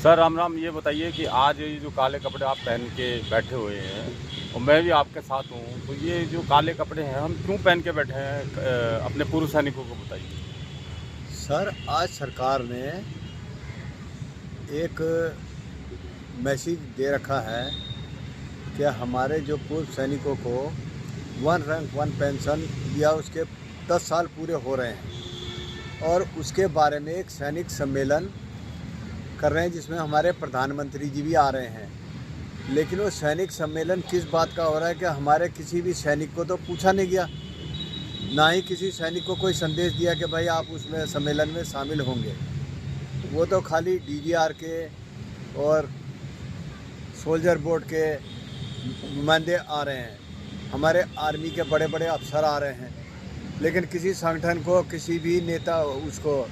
Sir Ram Ram, ये बताइए कि आज ये जो काले कपड़े आप पहन के बैठे हुए हैं और मैं भी आपके साथ हूँ, तो ये जो काले कपड़े हैं हम क्यों पहन के बैठे हैं? अपने पूर्व सैनिकों को बताइए। सर, आज सरकार ने एक मैसेज दे रखा है कि हमारे जो पूर्व सैनिकों को वन रैंक वन पेंशन या उसके 10 साल पूरे हो रहे हैं और उसके बारे में एक सैनिक सम्मेलन कर रहे हैं जिसमें हमारे प्रधानमंत्री जी भी आ रहे हैं। लेकिन वो सैनिक सम्मेलन किस बात का हो रहा है कि हमारे किसी भी सैनिक को तो पूछा नहीं गया, ना ही किसी सैनिक को कोई संदेश दिया कि भाई आप उसमें सम्मेलन में शामिल होंगे। वो तो खाली डीजीआर के और सोल्जर बोर्ड के नुमाइंदे आ रहे हैं, हमारे आर्मी के बड़े बड़े अफसर आ रहे हैं, लेकिन किसी संगठन को, किसी भी नेता उसको,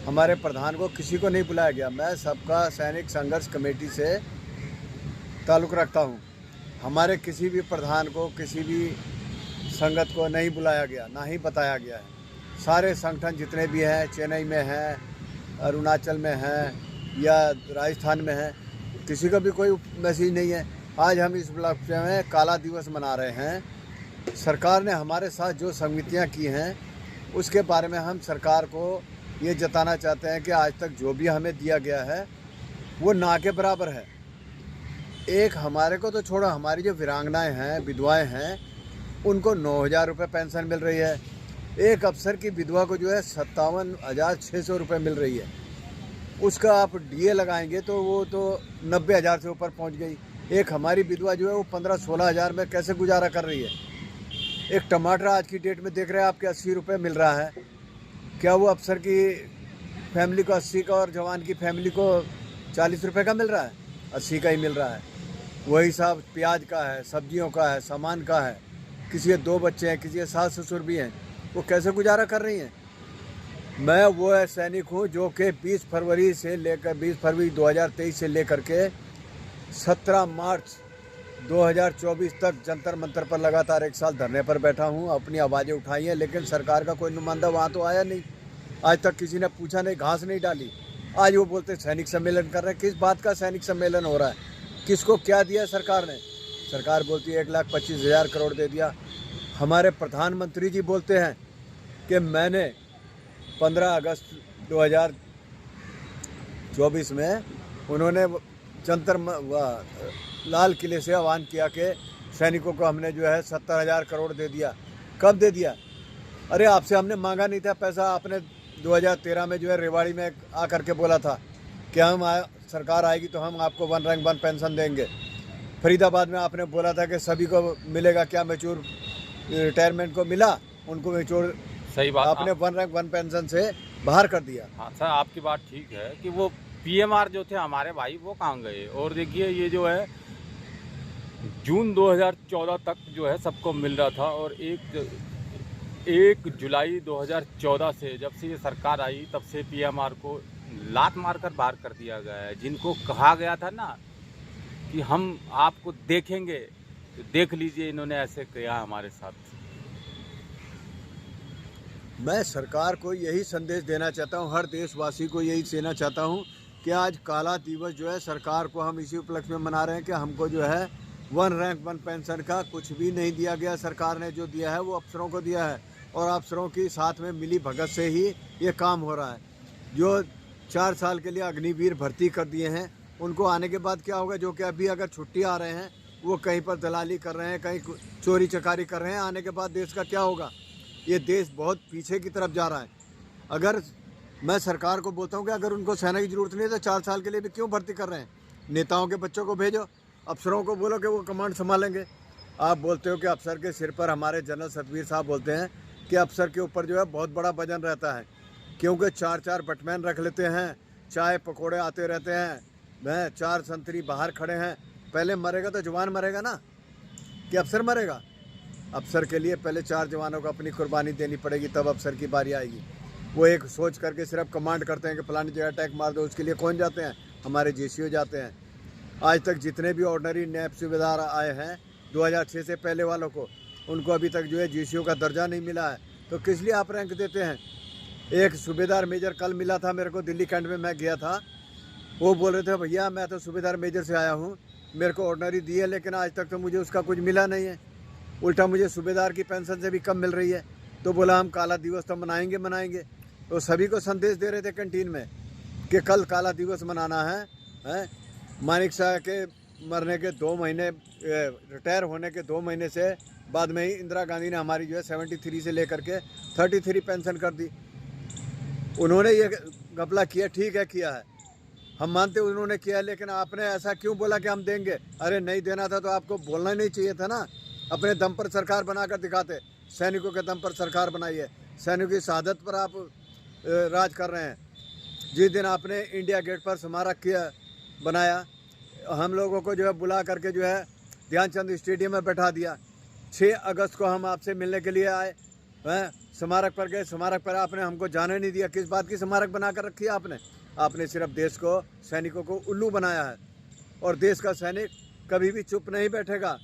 हमारे प्रधान को, किसी को नहीं बुलाया गया। मैं सबका सैनिक संघर्ष कमेटी से ताल्लुक़ रखता हूँ। हमारे किसी भी प्रधान को, किसी भी संगत को नहीं बुलाया गया, ना ही बताया गया है। सारे संगठन जितने भी हैं, चेन्नई में हैं, अरुणाचल में हैं या राजस्थान में हैं, किसी का भी कोई मैसेज नहीं है। आज हम इस उपलक्ष्य में काला दिवस मना रहे हैं। सरकार ने हमारे साथ जो समितियां की हैं उसके बारे में हम सरकार को ये जताना चाहते हैं कि आज तक जो भी हमें दिया गया है वो ना के बराबर है। एक हमारे को तो छोड़ो, हमारी जो वीरांगनाएं हैं, विधवाएं हैं, उनको 9,000 रुपये पेंशन मिल रही है। एक अफसर की विधवा को जो है 57,600 रुपये मिल रही है। उसका आप डीए लगाएंगे तो वो तो 90,000 से ऊपर पहुंच गई। एक हमारी विधवा जो है वो 15-16 हज़ार में कैसे गुजारा कर रही है। एक टमाटर आज की डेट में देख रहे हैं आपके 80 रुपये मिल रहा है। क्या वो अफसर की फैमिली को 80 का और जवान की फैमिली को 40 रुपये का मिल रहा है? 80 का ही मिल रहा है। वही हिसाब प्याज का है, सब्जियों का है, सामान का है। किसी के 2 बच्चे हैं, किसी के सास ससुर भी हैं, वो कैसे गुजारा कर रही हैं। मैं वो सैनिक हूँ जो कि 20 फरवरी 2023 से लेकर के 17 मार्च 2024 तक जंतर मंतर पर लगातार 1 साल धरने पर बैठा हूँ। अपनी आवाज़ें उठाई हैं, लेकिन सरकार का कोई नुमाइंदा वहाँ तो आया नहीं। आज तक किसी ने पूछा नहीं, घास नहीं डाली। आज वो बोलते सैनिक सम्मेलन कर रहे हैं। किस बात का सैनिक सम्मेलन हो रहा है? किसको क्या दिया सरकार ने? सरकार बोलती है 1,25,000 करोड़ दे दिया। हमारे प्रधानमंत्री जी बोलते हैं कि मैंने 15 अगस्त 2024 में उन्होंने लाल किले से आह्वान किया कि सैनिकों को हमने जो है 70,000 करोड़ दे दिया। कब दे दिया? अरे आपसे हमने मांगा नहीं था पैसा। आपने 2013 में जो है रेवाड़ी में आकर के बोला था कि सरकार आएगी तो हम आपको वन रैंक वन पेंशन देंगे। फरीदाबाद में आपने बोला था कि सभी को मिलेगा। क्या मैच्योर रिटायरमेंट को मिला? उनको मैच्योर, सही बात, आपने वन रैंक वन पेंशन से बाहर कर दिया। हाँ सर, आपकी बात ठीक है कि वो पीएमआर जो थे हमारे भाई, वो कहाँ गए? और देखिए ये जो है जून 2014 तक जो है सबको मिल रहा था, और 1 जुलाई 2014 से जब से ये सरकार आई तब से पीएमआर को लात मारकर बाहर कर दिया गया है। जिनको कहा गया था ना कि हम आपको देखेंगे, तो देख लीजिए इन्होंने ऐसे किया हमारे साथ। मैं सरकार को यही संदेश देना चाहता हूँ, हर देशवासी को यही देना चाहता हूँ कि आज काला दिवस जो है सरकार को हम इसी उपलक्ष्य में मना रहे हैं कि हमको जो है वन रैंक वन पेंशन का कुछ भी नहीं दिया गया। सरकार ने जो दिया है वो अफसरों को दिया है, और अफसरों की साथ में मिली भगत से ही ये काम हो रहा है। जो 4 साल के लिए अग्निवीर भर्ती कर दिए हैं, उनको आने के बाद क्या होगा? जो कि अभी अगर छुट्टी आ रहे हैं, वो कहीं पर दलाली कर रहे हैं, कहीं चोरी चकारी कर रहे हैं, आने के बाद देश का क्या होगा? ये देश बहुत पीछे की तरफ जा रहा है। अगर मैं सरकार को बोलता हूँ कि अगर उनको सेना की ज़रूरत नहीं है तो 4 साल के लिए भी क्यों भर्ती कर रहे हैं? नेताओं के बच्चों को भेजो, अफसरों को बोलो कि वो कमांड संभालेंगे। आप बोलते हो कि अफसर के सिर पर, हमारे जनरल सतवीर साहब बोलते हैं कि अफसर के ऊपर जो है बहुत बड़ा वजन रहता है, क्योंकि 4-4 बटमैन रख लेते हैं, चाय पकौड़े आते रहते हैं, वह 4 संतरी बाहर खड़े हैं। पहले मरेगा तो जवान मरेगा ना, कि अफसर मरेगा? अफसर के लिए पहले 4 जवानों को अपनी कुर्बानी देनी पड़ेगी, तब अफसर की बारी आएगी। वो एक सोच करके सिर्फ कमांड करते हैं कि फलानी जगह अटैक मार दो। उसके लिए कौन जाते हैं? हमारे जेसीओ जाते हैं। आज तक जितने भी ऑर्डनरी नैब सूबेदार आए हैं 2006 से पहले वालों को, उनको अभी तक जो है जेसीओ का दर्जा नहीं मिला है। तो किस लिए आप रैंक देते हैं? एक सूबेदार मेजर कल मिला था मेरे को दिल्ली कैंट में, मैं गया था, वो बोल रहे थे भैया मैं तो सूबेदार मेजर से आया हूँ, मेरे को ऑर्डनरी दी है, लेकिन आज तक तो मुझे उसका कुछ मिला नहीं है। उल्टा मुझे सूबेदार की पेंशन से भी कम मिल रही है। तो बोला हम काला दिवस तो मनाएंगे। तो सभी को संदेश दे रहे थे कैंटीन में कि कल काला दिवस मनाना है। मानिक शाह के मरने के 2 महीने, रिटायर होने के 2 महीने से बाद में ही इंदिरा गांधी ने हमारी जो है 73 से लेकर के 33 पेंशन कर दी। उन्होंने ये घपला किया, ठीक है किया है, हम मानते उन्होंने किया है, लेकिन आपने ऐसा क्यों बोला कि हम देंगे? अरे नहीं देना था तो आपको बोलना नहीं चाहिए था ना। अपने दम पर सरकार बनाकर दिखाते। सैनिकों के दम पर सरकार बनाई है, सैनिकों की शहादत पर आप राज कर रहे हैं। जिस दिन आपने इंडिया गेट पर स्मारक किया बनाया, हम लोगों को जो है बुला करके जो है ध्यानचंद स्टेडियम में बैठा दिया। 6 अगस्त को हम आपसे मिलने के लिए आए हैं, स्मारक पर गए, स्मारक पर आपने हमको जाने नहीं दिया। किस बात की स्मारक बना कर रखी है आपने? आपने सिर्फ देश को, सैनिकों को उल्लू बनाया है। और देश का सैनिक कभी भी चुप नहीं बैठेगा,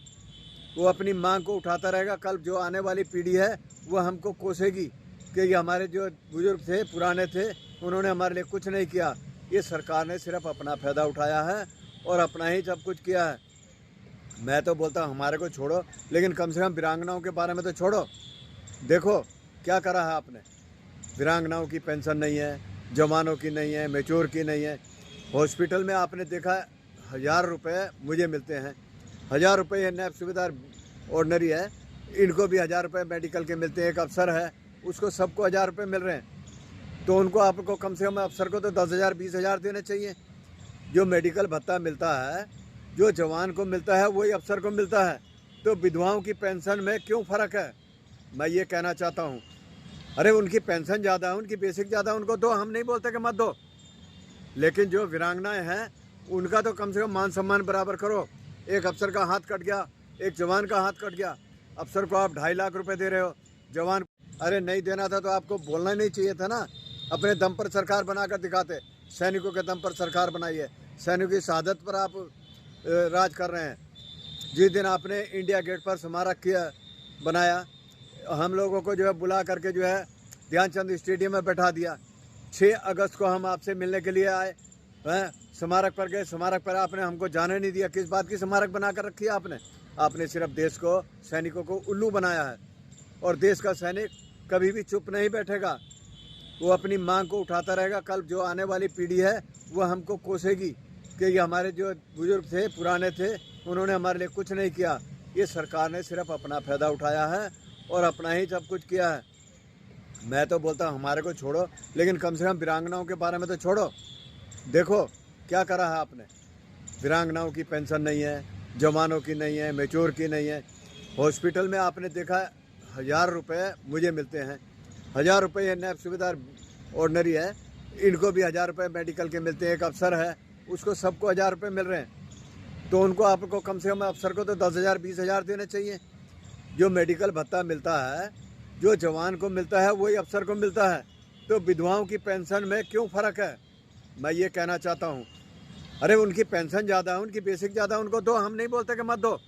वो अपनी मांग को उठाता रहेगा। कल जो आने वाली पीढ़ी है वो हमको कोसेगी कि ये हमारे जो बुजुर्ग थे, पुराने थे, उन्होंने हमारे लिए कुछ नहीं किया। ये सरकार ने सिर्फ अपना फ़ायदा उठाया है और अपना ही सब कुछ किया है। मैं तो बोलता हूँ हमारे को छोड़ो, लेकिन कम से कम वीरांगनाओं के बारे में तो छोड़ो। देखो क्या करा है आपने। वीरांगनाओं की पेंशन नहीं है, जवानों की नहीं है, मैच्योर की नहीं है। हॉस्पिटल में आपने देखा 1000 रुपये मुझे मिलते हैं, 1000 रुपये ये नैब सूबेदार ऑर्डनरी है, इनको भी 1000 रुपये मेडिकल के मिलते हैं। एक अफसर है उसको सबको 1000 रुपये मिल रहे हैं। तो उनको आपको कम से कम अफसर को तो 10,000 20,000 देने चाहिए। जो मेडिकल भत्ता मिलता है, जो जवान को मिलता है, वही अफसर को मिलता है। तो विधवाओं की पेंशन में क्यों फ़र्क है? मैं ये कहना चाहता हूँ। अरे उनकी पेंशन ज़्यादा है, उनकी बेसिक ज़्यादा, उनको दो, हम नहीं बोलते कि मत दो, लेकिन जो वीरांगनाएँ हैं उनका तो कम से कम मान सम्मान बराबर करो। एक अफसर का हाथ कट गया, एक जवान का हाथ कट गया, अफसर को आप 2.5 लाख रुपए दे रहे हो, जवान अरे नहीं देना था तो आपको बोलना नहीं चाहिए था ना। अपने दम पर सरकार बनाकर दिखाते। सैनिकों के दम पर सरकार बनाई है, सैनिकों की शहादत पर आप राज कर रहे हैं। जिस दिन आपने इंडिया गेट पर स्मारक किया बनाया, हम लोगों को जो है बुला करके जो है ध्यानचंद स्टेडियम में बैठा दिया। 6 अगस्त को हम आपसे मिलने के लिए आए हैं, स्मारक पर गए, स्मारक पर आपने हमको जाने नहीं दिया। किस बात की स्मारक बना कर रखी है आपने? आपने सिर्फ देश को, सैनिकों को उल्लू बनाया है। और देश का सैनिक कभी भी चुप नहीं बैठेगा, वो अपनी मांग को उठाता रहेगा। कल जो आने वाली पीढ़ी है वो हमको कोसेगी कि ये हमारे जो बुजुर्ग थे, पुराने थे, उन्होंने हमारे लिए कुछ नहीं किया। ये सरकार ने सिर्फ अपना फ़ायदा उठाया है और अपना ही सब कुछ किया है। मैं तो बोलता हूँ हमारे को छोड़ो, लेकिन कम से कम वीरांगनाओं के बारे में तो छोड़ो। देखो क्या करा है आपने। वीरांगनाओं की पेंशन नहीं है, जवानों की नहीं है, मैच्योर की नहीं है। हॉस्पिटल में आपने देखा 1000 रुपये मुझे मिलते हैं, 1000 रुपये ये नैब सूबेदार ऑर्डनरी है, इनको भी 1000 रुपये मेडिकल के मिलते हैं। एक अफसर है उसको सबको 1000 रुपये मिल रहे हैं। तो उनको आपको कम से कम अफसर को तो 10,000 20,000 देने चाहिए। जो मेडिकल भत्ता मिलता है, जो जवान को मिलता है, वही अफसर को मिलता है। तो विधवाओं की पेंशन में क्यों फ़र्क है? मैं ये कहना चाहता हूँ। अरे उनकी पेंशन ज़्यादा है, उनकी बेसिक ज़्यादा, उनको दो, हम नहीं बोलते कि मत दो,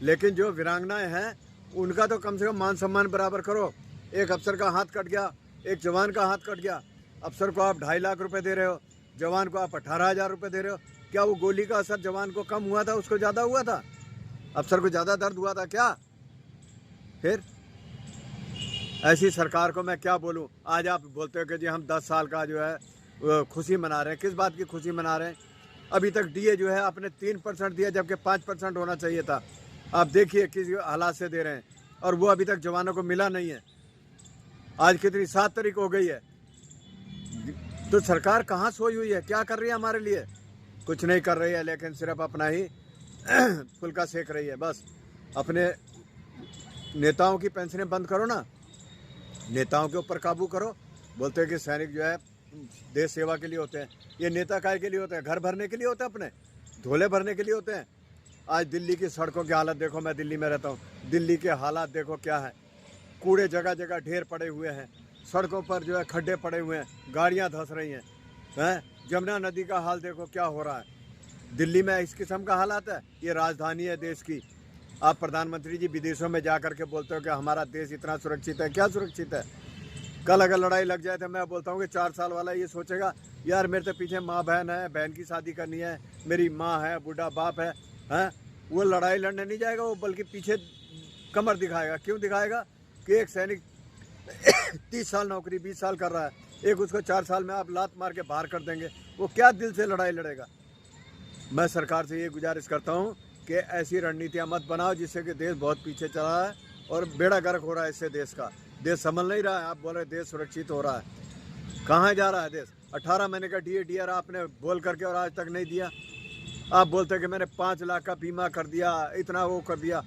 लेकिन जो वीरांगनाएँ हैं उनका तो कम से कम मान सम्मान बराबर करो। एक अफसर का हाथ कट गया, एक जवान का हाथ कट गया, अफसर को आप 2.5 लाख रुपए दे रहे हो, जवान को आप 18,000 रुपये दे रहे हो। क्या वो गोली का असर जवान को कम हुआ था, उसको ज़्यादा हुआ था? अफसर को ज़्यादा दर्द हुआ था क्या? फिर ऐसी सरकार को मैं क्या बोलूं। आज आप बोलते हो कि जी हम 10 साल का जो है खुशी मना रहे हैं। किस बात की खुशी मना रहे हैं? अभी तक डीए जो है आपने 3% दिया, जबकि 5% होना चाहिए था। आप देखिए किस हालात से दे रहे हैं, और वो अभी तक जवानों को मिला नहीं है। आज कितनी 7 तारीख हो गई है, तो सरकार कहाँ सोई हुई है? क्या कर रही है हमारे लिए? कुछ नहीं कर रही है, लेकिन सिर्फ अपना ही फुल्का सेक रही है। बस अपने नेताओं की पेंशनें बंद करो ना, नेताओं के ऊपर काबू करो। बोलते हैं कि सैनिक जो है देश सेवा के लिए होते हैं। ये नेता काय के लिए होते हैं? घर भरने के लिए होते हैं, अपने झोले भरने के लिए होते हैं। आज दिल्ली की सड़कों की हालत देखो, मैं दिल्ली में रहता हूँ, दिल्ली के हालात देखो क्या है। कूड़े जगह जगह ढेर पड़े हुए हैं, सड़कों पर जो है खड्डे पड़े हुए हैं, गाड़ियाँ धंस रही हैं। जमुना नदी का हाल देखो क्या हो रहा है। दिल्ली में इस किस्म का हालात है। ये राजधानी है देश की। आप प्रधानमंत्री जी विदेशों में जा कर के बोलते हो कि हमारा देश इतना सुरक्षित है। क्या सुरक्षित है? कल अगर लड़ाई लग जाए तो मैं बोलता हूँ कि 4 साल वाला ये सोचेगा यार मेरे तो पीछे माँ बहन है, बहन की शादी करनी है, मेरी माँ है, बूढ़ा बाप है, हैं? वो लड़ाई लड़ने नहीं जाएगा, वो बल्कि पीछे कमर दिखाएगा। क्यों दिखाएगा? कि एक सैनिक 30 साल नौकरी 20 साल कर रहा है, एक उसको 4 साल में आप लात मार के बाहर कर देंगे, वो क्या दिल से लड़ाई लड़ेगा? मैं सरकार से ये गुजारिश करता हूँ कि ऐसी रणनीतियाँ मत बनाओ जिससे कि देश बहुत पीछे चला है और बेड़ा गर्क हो रहा है। इससे देश का, देश संभल नहीं रहा है। आप बोल रहे देश सुरक्षित हो रहा है, कहाँ जा रहा है देश? 18 महीने का DAR आपने बोल करके और आज तक नहीं दिया। आप बोलते कि मैंने 5 लाख का बीमा कर दिया, इतना वो कर दिया।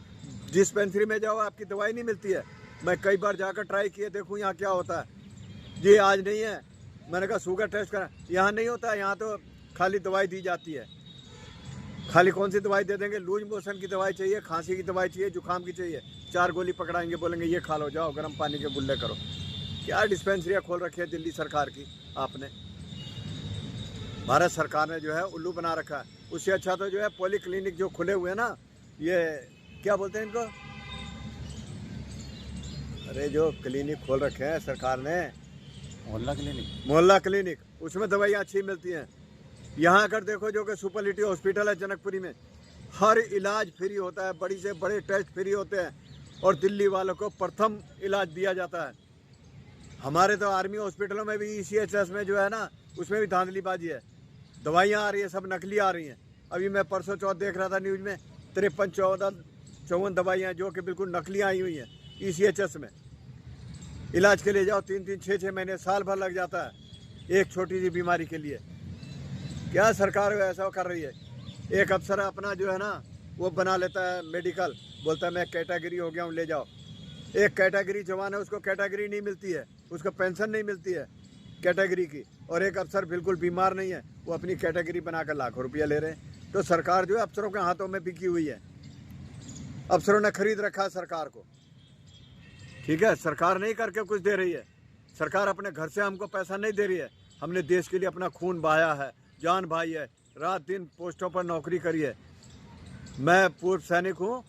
डिस्पेंसरी में जाओ, आपकी दवाई नहीं मिलती है। मैं कई बार जाकर ट्राई किए, देखूँ यहाँ क्या होता है। ये आज नहीं है, मैंने कहा शुगर टेस्ट करा, यहाँ नहीं होता है। यहाँ तो खाली दवाई दी जाती है। खाली कौन सी दवाई दे देंगे? लूज मोशन की दवाई चाहिए, खांसी की दवाई चाहिए, जुकाम की चाहिए, 4 गोली पकड़ाएंगे, बोलेंगे ये खा लो, जाओ गर्म पानी के गुल्ले करो। क्या डिस्पेंसरियाँ खोल रखी है दिल्ली सरकार की आपने? भारत सरकार ने जो है उल्लू बना रखा है। उससे अच्छा तो जो है पॉली क्लिनिक जो खुले हुए हैं ना, ये क्या बोलते हैं इनको, अरे जो क्लिनिक खोल रखे हैं सरकार ने, मोहल्ला क्लिनिक, उसमें दवाइयाँ अच्छी मिलती हैं। यहाँ अगर देखो जो कि सुपरलिटी हॉस्पिटल है जनकपुरी में, हर इलाज फ्री होता है, बड़ी से बड़े टेस्ट फ्री होते हैं और दिल्ली वालों को प्रथम इलाज दिया जाता है। हमारे तो आर्मी हॉस्पिटलों में भी ECHS में जो है ना, उसमें भी धांधलीबाजी है। दवाइयाँ आ रही है, सब नकली आ रही हैं। अभी मैं परसों चौथ देख रहा था न्यूज़ में, 53-54 दवाइयाँ जो कि बिल्कुल नकली आई हुई हैं ECHS में। इलाज के लिए जाओ 3-3, 6-6 महीने, साल भर लग जाता है एक छोटी सी बीमारी के लिए। क्या सरकार ऐसा कर रही है? एक अफसर अपना जो है ना वो बना लेता है मेडिकल, बोलता है मैं कैटेगरी हो गया हूँ, ले जाओ। एक कैटेगरी जवान है, उसको कैटेगरी नहीं मिलती है, उसको पेंशन नहीं मिलती है कैटेगरी की, और एक अफसर बिल्कुल बीमार नहीं है, वो अपनी कैटेगरी बनाकर लाखों रुपया ले रहे हैं। तो सरकार जो है अफसरों के हाथों में बिकी हुई है, अफसरों ने खरीद रखा है सरकार को। ठीक है, सरकार नहीं करके कुछ दे रही है। सरकार अपने घर से हमको पैसा नहीं दे रही है। हमने देश के लिए अपना खून बहाया है, जान भाई है, रात दिन पोस्टों पर नौकरी करी है। मैं पूर्व सैनिक हूँ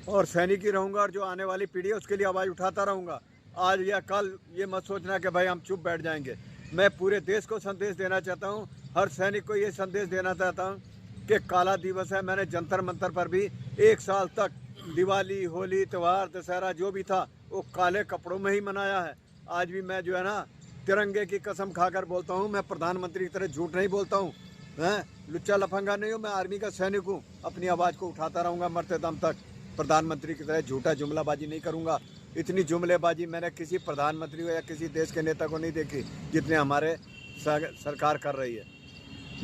और सैनिक ही रहूँगा, और जो आने वाली पीढ़ी है उसके लिए आवाज़ उठाता रहूँगा। आज या कल ये मत सोचना कि भाई हम चुप बैठ जाएंगे। मैं पूरे देश को संदेश देना चाहता हूँ, हर सैनिक को ये संदेश देना चाहता हूँ कि काला दिवस है। मैंने जंतर मंतर पर भी 1 साल तक दिवाली, होली, त्यौहार, दशहरा जो भी था वो काले कपड़ों में ही मनाया है। आज भी मैं जो है ना तिरंगे की कसम खाकर बोलता हूँ, मैं प्रधानमंत्री की तरह झूठ नहीं बोलता हूँ, हैं? लुच्चा लफंगा नहीं हूँ, मैं आर्मी का सैनिक हूँ। अपनी आवाज़ को उठाता रहूँगा मरते दम तक। प्रधानमंत्री की तरह झूठा जुमलाबाजी नहीं करूँगा। इतनी जुमलेबाजी मैंने किसी प्रधानमंत्री को या किसी देश के नेता को नहीं देखी जितने हमारे सरकार कर रही है।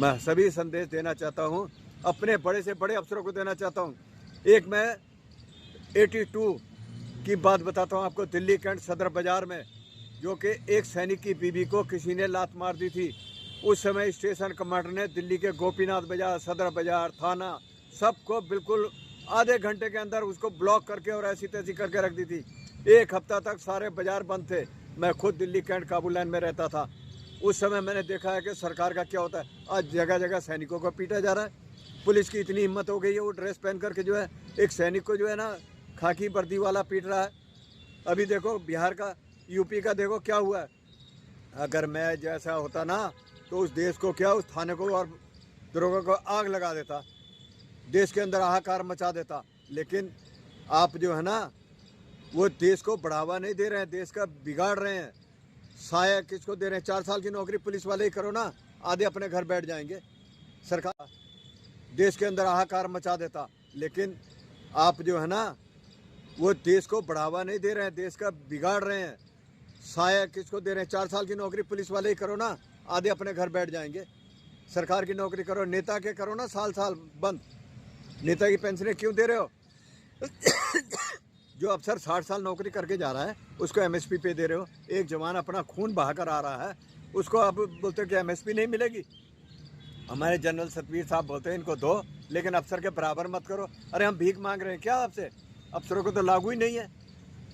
मैं सभी संदेश देना चाहता हूँ, अपने बड़े से बड़े अफसरों को देना चाहता हूँ। एक मैं 82 की बात बताता हूँ आपको। दिल्ली कैंट सदर बाज़ार में जो कि एक सैनिक की बीवी को किसी ने लात मार दी थी, उस समय स्टेशन कमांडर ने दिल्ली के गोपीनाथ बाज़ार, सदर बाज़ार, थाना सबको बिल्कुल आधे घंटे के अंदर उसको ब्लॉक करके और ऐसी तैसी करके रख दी थी। 1 हफ्ता तक सारे बाज़ार बंद थे। मैं खुद दिल्ली कैंट काबुल लाइन में रहता था। उस समय मैंने देखा है कि सरकार का क्या होता है। आज जगह जगह सैनिकों को पीटा जा रहा है। पुलिस की इतनी हिम्मत हो गई है, वो ड्रेस पहन करके जो है एक सैनिक को जो है ना खाकी वर्दी वाला पीट रहा है। अभी देखो बिहार का, यूपी का देखो क्या हुआ है। अगर मैं जैसा होता ना तो उस देश को क्या, उस थाने को और दरोगा को आग लगा देता, देश के अंदर हाहाकार मचा देता। लेकिन आप जो है ना वो देश को बढ़ावा नहीं दे रहे हैं, देश का बिगाड़ रहे हैं। साया किसको दे रहे हैं? 4 साल की नौकरी पुलिस वाले ही करो ना, आधे अपने घर बैठ जाएंगे। सरकार देश के अंदर हाहाकार मचा देता, लेकिन आप जो है ना वो देश को बढ़ावा नहीं दे रहे हैं, देश का बिगाड़ रहे हैं। साया किसको दे रहे हैं? 4 साल की नौकरी पुलिस वाले ही करो ना, आधे अपने घर बैठ जाएंगे। सरकार की नौकरी करो, नेता के करो ना साल साल बंद। नेता की पेंशनें क्यों दे रहे हो? जो अफसर 60 साल नौकरी करके जा रहा है उसको MSP पे दे रहे हो। एक जवान अपना खून बहाकर आ रहा है, उसको आप बोलते हो कि MSP नहीं मिलेगी। हमारे जनरल सतवीर साहब बोलते हैं इनको दो, लेकिन अफसर के बराबर मत करो। अरे हम भीख मांग रहे हैं क्या आपसे? अफसरों को तो लागू ही नहीं है।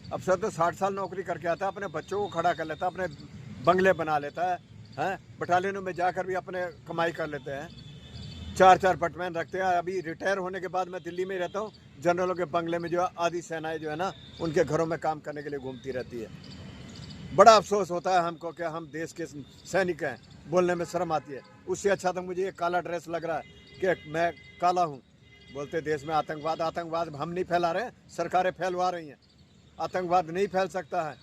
अफसर तो 60 साल नौकरी करके आता है, अपने बच्चों को खड़ा कर लेता है, अपने बंगले बना लेता है, बटालियनों में जाकर भी अपने कमाई कर लेते हैं। 4-4 बटमैन रखते हैं। अभी रिटायर होने के बाद मैं दिल्ली में रहता हूँ, जनरलों के बंगले में जो है आधी सेनाएं जो है ना उनके घरों में काम करने के लिए घूमती रहती है। बड़ा अफसोस होता है हमको कि हम देश के सैनिक हैं, बोलने में शर्म आती है। उससे अच्छा तो मुझे ये काला ड्रेस लग रहा है कि मैं काला हूँ। बोलते देश में आतंकवाद, आतंकवाद हम नहीं फैला रहे हैं, सरकारें फैलवा रही हैं। आतंकवाद नहीं फैल सकता है,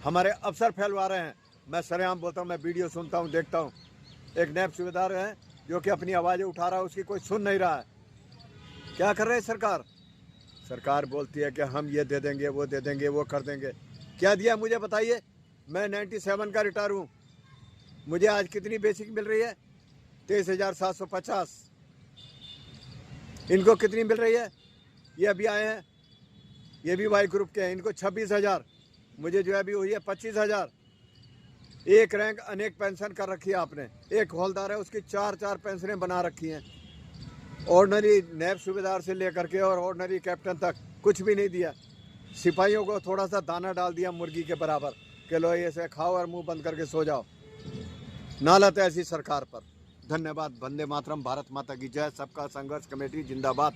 हमारे अफसर फैलवा रहे हैं। मैं सरेआम बोलता हूँ, मैं वीडियो सुनता हूँ, देखता हूँ। एक नैब सूबेदार है जो कि अपनी आवाज़ें उठा रहा है, उसकी कोई सुन नहीं रहा है। क्या कर रहे हैं सरकार? सरकार बोलती है कि हम ये दे देंगे, वो दे देंगे, वो कर देंगे। क्या दिया मुझे बताइए? मैं 97 का रिटायर हूँ। मुझे आज कितनी बेसिक मिल रही है? 23,750। इनको कितनी मिल रही है? ये अभी आए हैं, ये भी वाई ग्रुप के हैं, इनको 26,000। मुझे जो है अभी हुई है 25,000। एक रैंक अनेक पेंशन कर रखी है आपने। एक हौलदार है, उसकी 4 पेंशनें बना रखी हैं। ऑर्डनरी नैब सूबेदार से लेकर के और ऑर्डनरी कैप्टन तक कुछ भी नहीं दिया। सिपाहियों को थोड़ा सा दाना डाल दिया मुर्गी के बराबर कि लो ये से खाओ और मुंह बंद करके सो जाओ। नालत है ऐसी सरकार पर। धन्यवाद। वंदे मातरम। भारत माता की जय। सबका संघर्ष कमेटी जिंदाबाद।